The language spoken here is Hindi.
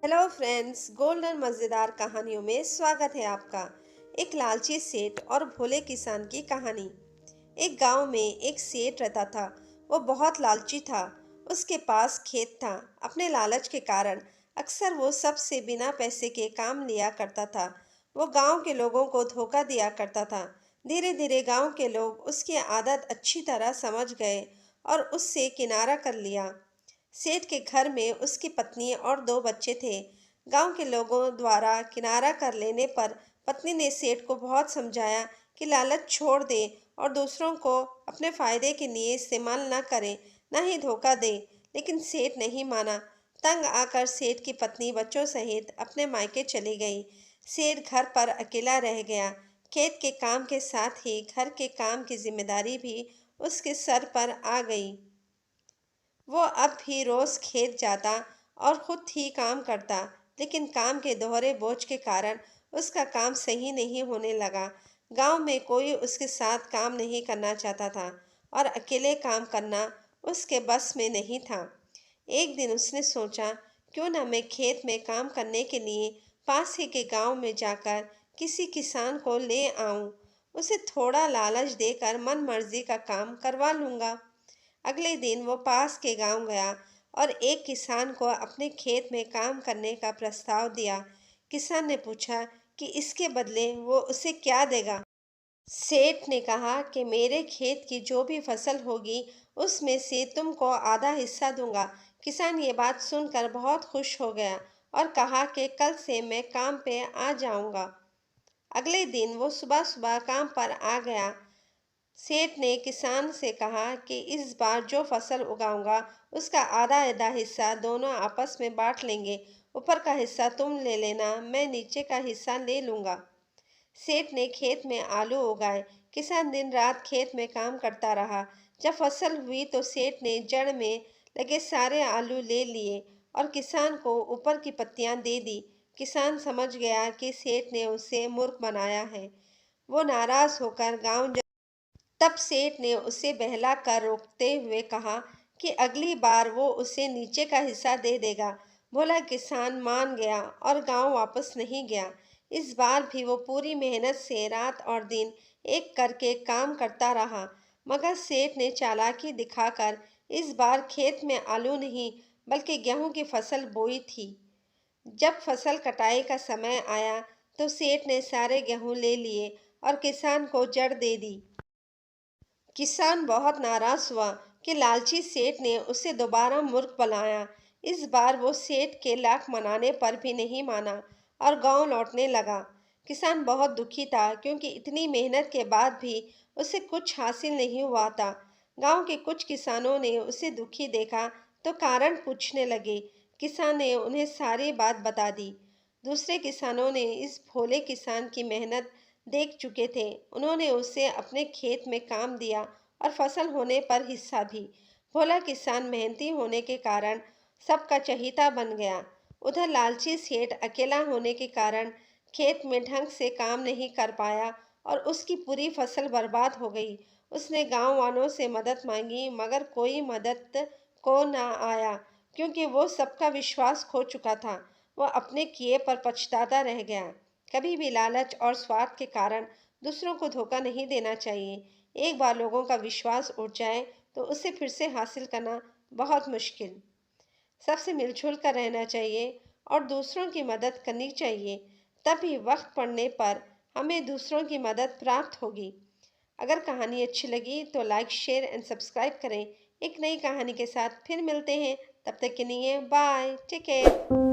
हेलो फ्रेंड्स, गोल्डन मज़ेदार कहानियों में स्वागत है आपका। एक लालची सेठ और भोले किसान की कहानी। एक गांव में एक सेठ रहता था। वो बहुत लालची था। उसके पास खेत था। अपने लालच के कारण अक्सर वो सबसे बिना पैसे के काम लिया करता था। वो गांव के लोगों को धोखा दिया करता था। धीरे धीरे गांव के लोग उसकी आदत अच्छी तरह समझ गए और उससे किनारा कर लिया। सेठ के घर में उसकी पत्नी और दो बच्चे थे। गांव के लोगों द्वारा किनारा कर लेने पर पत्नी ने सेठ को बहुत समझाया कि लालच छोड़ दे और दूसरों को अपने फायदे के लिए इस्तेमाल न करे, न ही धोखा दे। लेकिन सेठ नहीं माना। तंग आकर सेठ की पत्नी बच्चों सहित अपने मायके चली गई। सेठ घर पर अकेला रह गया। खेत के काम के साथ ही घर के काम की जिम्मेदारी भी उसके सर पर आ गई। वो अब भी रोज खेत जाता और खुद ही काम करता, लेकिन काम के दोहरे बोझ के कारण उसका काम सही नहीं होने लगा। गांव में कोई उसके साथ काम नहीं करना चाहता था और अकेले काम करना उसके बस में नहीं था। एक दिन उसने सोचा, क्यों ना मैं खेत में काम करने के लिए पास ही के गांव में जाकर किसी किसान को ले आऊं। उसे थोड़ा लालच देकर मन मर्जी का काम करवा लूंगा। अगले दिन वो पास के गांव गया और एक किसान को अपने खेत में काम करने का प्रस्ताव दिया। किसान ने पूछा कि इसके बदले वो उसे क्या देगा। सेठ ने कहा कि मेरे खेत की जो भी फसल होगी उसमें से तुमको आधा हिस्सा दूंगा। किसान ये बात सुनकर बहुत खुश हो गया और कहा कि कल से मैं काम पे आ जाऊंगा। अगले दिन वो सुबह सुबह काम पर आ गया। सेठ ने किसान से कहा कि इस बार जो फसल उगाऊंगा उसका आधा आधा हिस्सा दोनों आपस में बांट लेंगे। ऊपर का हिस्सा तुम ले लेना, मैं नीचे का हिस्सा ले लूंगा। सेठ ने खेत में आलू उगाए। किसान दिन रात खेत में काम करता रहा। जब फसल हुई तो सेठ ने जड़ में लगे सारे आलू ले लिए और किसान को ऊपर की पत्तियां दे दी। किसान समझ गया कि सेठ ने उसे मूर्ख बनाया है। वो नाराज होकर गांव। तब सेठ ने उसे बहला कर रोकते हुए कहा कि अगली बार वो उसे नीचे का हिस्सा दे देगा। भोला किसान मान गया और गांव वापस नहीं गया। इस बार भी वो पूरी मेहनत से रात और दिन एक करके काम करता रहा, मगर सेठ ने चालाकी दिखाकर इस बार खेत में आलू नहीं बल्कि गेहूं की फसल बोई थी। जब फसल कटाई का समय आया तो सेठ ने सारे गेहूं ले लिए और किसान को जड़ दे दी। किसान बहुत नाराज हुआ कि लालची सेठ ने उसे दोबारा मूर्ख बनाया। इस बार वो सेठ के लाख मनाने पर भी नहीं माना और गांव लौटने लगा। किसान बहुत दुखी था क्योंकि इतनी मेहनत के बाद भी उसे कुछ हासिल नहीं हुआ था। गांव के कुछ किसानों ने उसे दुखी देखा तो कारण पूछने लगे। किसान ने उन्हें सारी बात बता दी। दूसरे किसानों ने इस भोले किसान की मेहनत देख चुके थे। उन्होंने उसे अपने खेत में काम दिया और फसल होने पर हिस्सा भी। भोला किसान मेहनती होने के कारण सबका चहीता बन गया। उधर लालची सेठ अकेला होने के कारण खेत में ढंग से काम नहीं कर पाया और उसकी पूरी फसल बर्बाद हो गई। उसने गांव वालों से मदद मांगी मगर कोई मदद को ना आया क्योंकि वो सबका विश्वास खो चुका था। वह अपने किए पर पछताता रह गया। कभी भी लालच और स्वार्थ के कारण दूसरों को धोखा नहीं देना चाहिए। एक बार लोगों का विश्वास उठ जाए तो उसे फिर से हासिल करना बहुत मुश्किल। सबसे मिलजुल कर रहना चाहिए और दूसरों की मदद करनी चाहिए। तभी वक्त पड़ने पर हमें दूसरों की मदद प्राप्त होगी। अगर कहानी अच्छी लगी तो लाइक, शेयर एंड सब्सक्राइब करें। एक नई कहानी के साथ फिर मिलते हैं। तब तक के लिए बाय, टेक केयर।